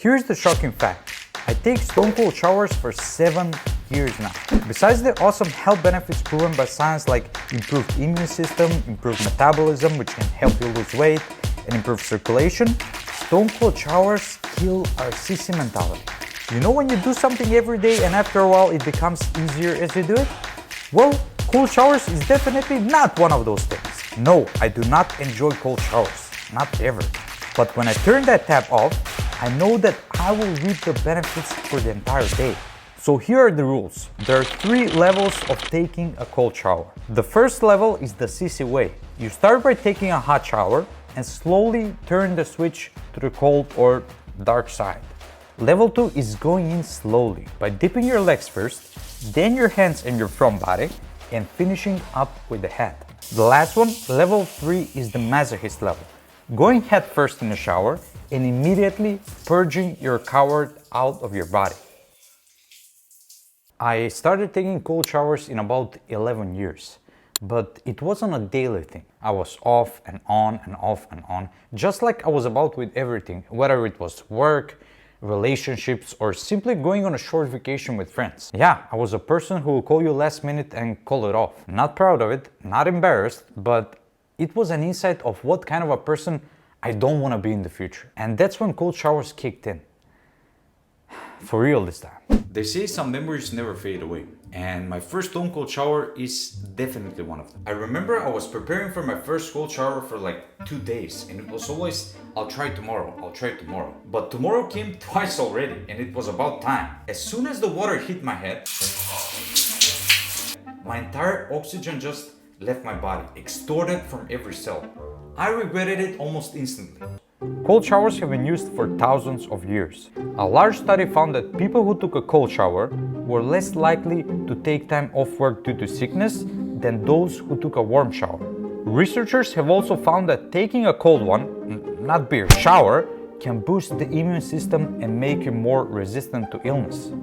Here's the shocking fact. I take stone cold showers for 7 years now. Besides the awesome health benefits proven by science like improved immune system, improved metabolism, which can help you lose weight, and improve circulation, stone cold showers kill our sissy mentality. You know when you do something every day and after a while it becomes easier as you do it? Well, cold showers is definitely not one of those things. No, I do not enjoy cold showers, not ever. But when I turn that tap off, I know that I will reap the benefits for the entire day. So here are the rules. There are 3 levels of taking a cold shower. The first level is the sissy way. You start by taking a hot shower and slowly turn the switch to the cold or dark side. Level 2 is going in slowly by dipping your legs first, then your hands and your front body, and finishing up with the head. The last one, level 3, is the masochist level. Going head first in the shower and immediately purging your coward out of your body. I started taking cold showers in about 11 years, but it wasn't a daily thing. I was off and on and off and on, just like I was about with everything, whether it was work, relationships, or simply going on a short vacation with friends. Yeah, I was a person who will call you last minute and call it off. Not proud of it, not embarrassed, but it was an insight of what kind of a person I don't want to be in the future. And that's when cold showers kicked in. For real this time. They say some memories never fade away, and my first stone cold shower is definitely one of them. I remember I was preparing for my first cold shower for like 2 days, and it was always, I'll try tomorrow. But tomorrow came twice already, and it was about time. As soon as the water hit my head, my entire oxygen just left my body, extorted from every cell. I regretted it almost instantly. Cold showers have been used for thousands of years. A large study found that people who took a cold shower were less likely to take time off work due to sickness than those who took a warm shower. Researchers have also found that taking a cold one, not beer, shower, can boost the immune system and make you more resistant to illness.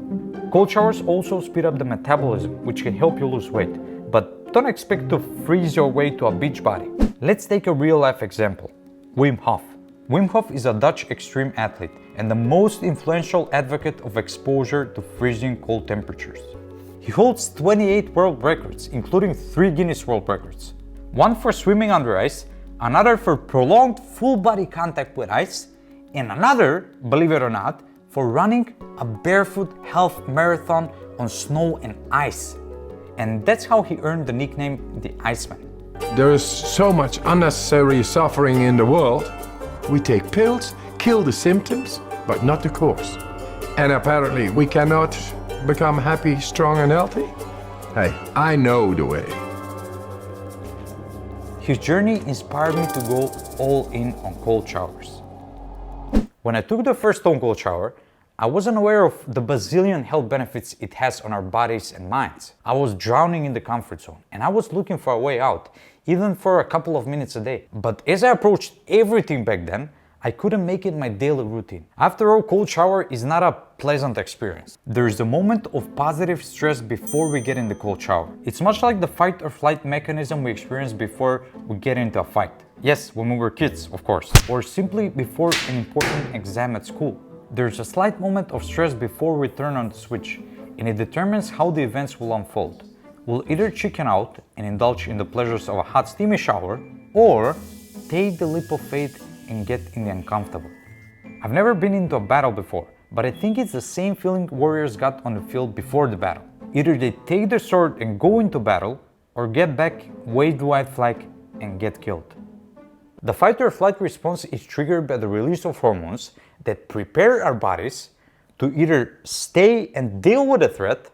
Cold showers also speed up the metabolism, which can help you lose weight, but don't expect to freeze your way to a beach body. Let's take a real-life example. Wim Hof. Wim Hof is a Dutch extreme athlete and the most influential advocate of exposure to freezing cold temperatures. He holds 28 world records, including 3 Guinness World Records. One for swimming under ice, another for prolonged full body contact with ice, and another, believe it or not, for running a barefoot half marathon on snow and ice. And that's how he earned the nickname the Iceman. There is so much unnecessary suffering in the world. We take pills, kill the symptoms, but not the cause. And apparently we cannot become happy, strong and healthy? Hey, I know the way. His journey inspired me to go all in on cold showers. When I took the first stone cold shower, I wasn't aware of the bazillion health benefits it has on our bodies and minds. I was drowning in the comfort zone and I was looking for a way out, even for a couple of minutes a day. But as I approached everything back then, I couldn't make it my daily routine. After all, cold shower is not a pleasant experience. There is a moment of positive stress before we get in the cold shower. It's much like the fight or flight mechanism we experience before we get into a fight. Yes, when we were kids, of course, or simply before an important exam at school. There's a slight moment of stress before we turn on the switch, and it determines how the events will unfold. We'll either chicken out and indulge in the pleasures of a hot steamy shower, or take the leap of faith and get in the uncomfortable. I've never been into a battle before, but I think it's the same feeling warriors got on the field before the battle. Either they take their sword and go into battle, or get back, wave the white flag, and get killed. The fight or flight response is triggered by the release of hormones that prepare our bodies to either stay and deal with a threat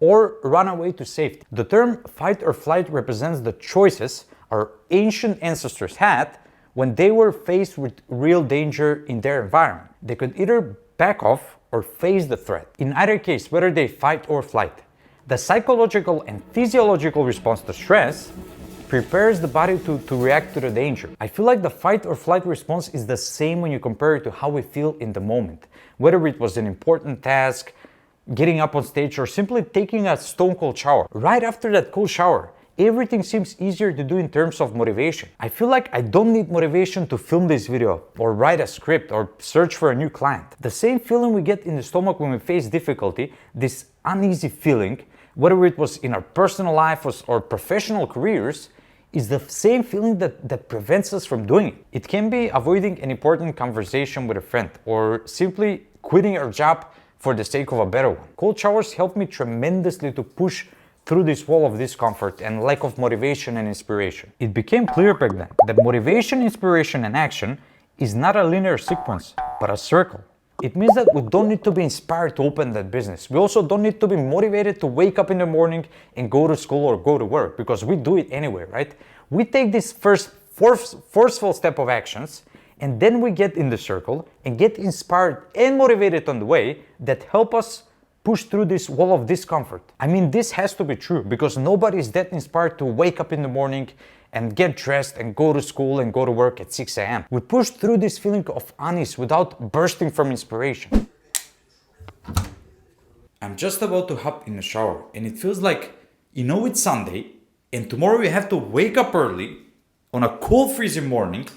or run away to safety. The term fight or flight represents the choices our ancient ancestors had when they were faced with real danger in their environment. They could either back off or face the threat. In either case, whether they fight or flight, the psychological and physiological response to stress prepares the body to react to the danger. I feel like the fight or flight response is the same when you compare it to how we feel in the moment. Whether it was an important task, getting up on stage, or simply taking a stone cold shower. Right after that cold shower, everything seems easier to do in terms of motivation. I feel like I don't need motivation to film this video or write a script or search for a new client. The same feeling we get in the stomach when we face difficulty, this uneasy feeling, whether it was in our personal life or professional careers, is the same feeling that prevents us from doing it. It can be avoiding an important conversation with a friend or simply quitting our job for the sake of a better one. Cold showers helped me tremendously to push through this wall of discomfort and lack of motivation and inspiration. It became clear back then that motivation, inspiration, and action is not a linear sequence, but a circle. It means that we don't need to be inspired to open that business. We also don't need to be motivated to wake up in the morning and go to school or go to work, because we do it anyway, right? We take this first forceful step of actions, and then we get in the circle and get inspired and motivated on the way that help us push through this wall of discomfort. I mean, this has to be true, because nobody is that inspired to wake up in the morning and get dressed and go to school and go to work at 6 a.m. We push through this feeling of unease without bursting from inspiration. I'm just about to hop in the shower and it feels like, it's Sunday and tomorrow we have to wake up early on a cold freezing morning,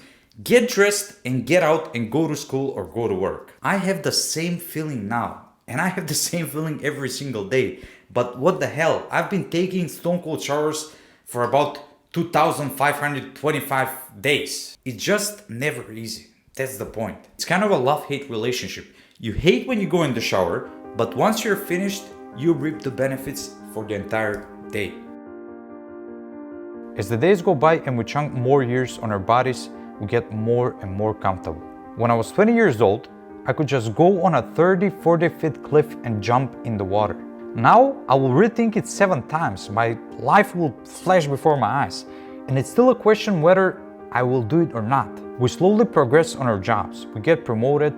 get dressed and get out and go to school or go to work. I have the same feeling now, and I have the same feeling every single day. But what the hell? I've been taking stone cold showers for about 2,525 days. It's just never easy. That's the point. It's kind of a love-hate relationship. You hate when you go in the shower, but once you're finished, you reap the benefits for the entire day. As the days go by and we chunk more years on our bodies, we get more and more comfortable. When I was 20 years old, I could just go on a 30-40 feet cliff and jump in the water. Now, I will rethink it 7 times. My life will flash before my eyes. And it's still a question whether I will do it or not. We slowly progress on our jobs. We get promoted,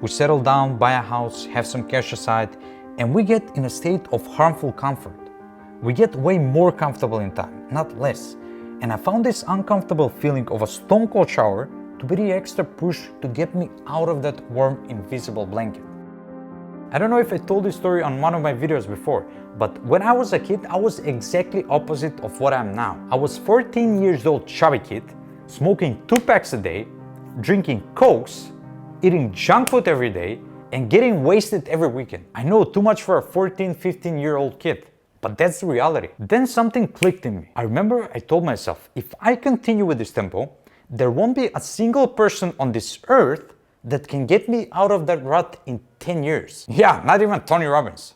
we settle down, buy a house, have some cash aside, and we get in a state of harmful comfort. We get way more comfortable in time, not less. And I found this uncomfortable feeling of a stone cold shower to be the extra push to get me out of that warm, invisible blanket. I don't know if I told this story on one of my videos before, but when I was a kid, I was exactly opposite of what I am now. I was 14 years old chubby kid, smoking 2 packs a day, drinking Cokes, eating junk food every day, and getting wasted every weekend. I know, too much for a 14, 15-year-old kid, but that's the reality. Then something clicked in me. I remember I told myself, if I continue with this tempo, there won't be a single person on this earth that can get me out of that rut in 10 years. Yeah, not even Tony Robbins.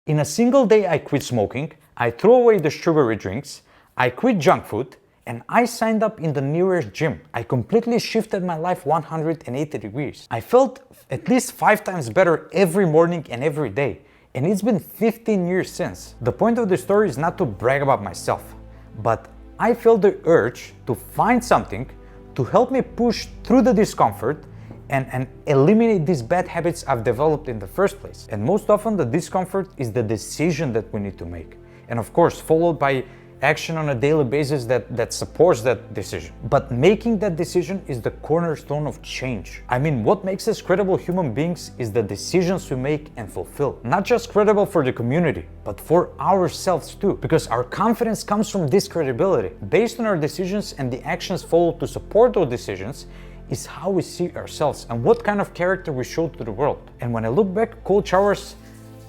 In a single day, I quit smoking, I threw away the sugary drinks, I quit junk food, and I signed up in the nearest gym. I completely shifted my life 180 degrees. I felt at least 5 times better every morning and every day. And it's been 15 years since. The point of the story is not to brag about myself, but I felt the urge to find something to help me push through the discomfort and eliminate these bad habits I've developed in the first place. And most often the discomfort is the decision that we need to make. And of course, followed by action on a daily basis that supports that decision. But making that decision is the cornerstone of change. I mean, what makes us credible human beings is the decisions we make and fulfill. Not just credible for the community, but for ourselves too. Because our confidence comes from this credibility. Based on our decisions and the actions followed to support those decisions, is how we see ourselves and what kind of character we show to the world. And when I look back, cold showers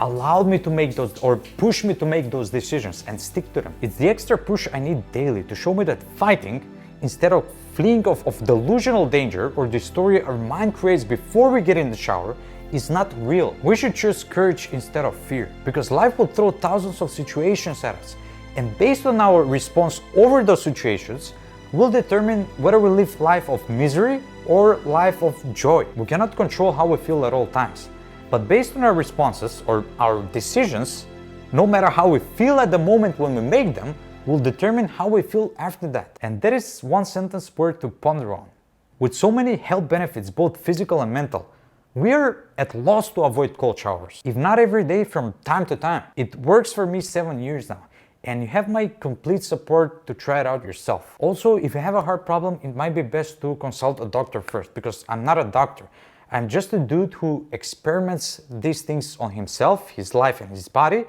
allowed me to make those, or push me to make those decisions and stick to them. It's the extra push I need daily to show me that fighting, instead of fleeing of delusional danger or the story our mind creates before we get in the shower, is not real. We should choose courage instead of fear, because life will throw thousands of situations at us. And based on our response over those situations, will determine whether we live life of misery or life of joy. We cannot control how we feel at all times, but based on our responses or our decisions, no matter how we feel at the moment when we make them, will determine how we feel after that. And that is one sentence worth to ponder on. With so many health benefits, both physical and mental, we are at loss to avoid cold showers, if not every day, from time to time. It works for me 7 years now. And you have my complete support to try it out yourself. Also, if you have a heart problem, it might be best to consult a doctor first, because I'm not a doctor. I'm just a dude who experiments these things on himself, his life, and his body,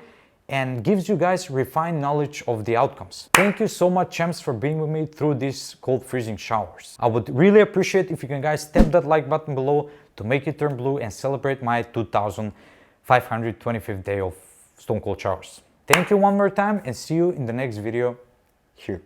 and gives you guys refined knowledge of the outcomes. Thank you so much, champs, for being with me through these cold freezing showers. I would really appreciate if you can guys tap that like button below to make it turn blue and celebrate my 2525th day of stone cold showers. Thank you one more time and see you in the next video here.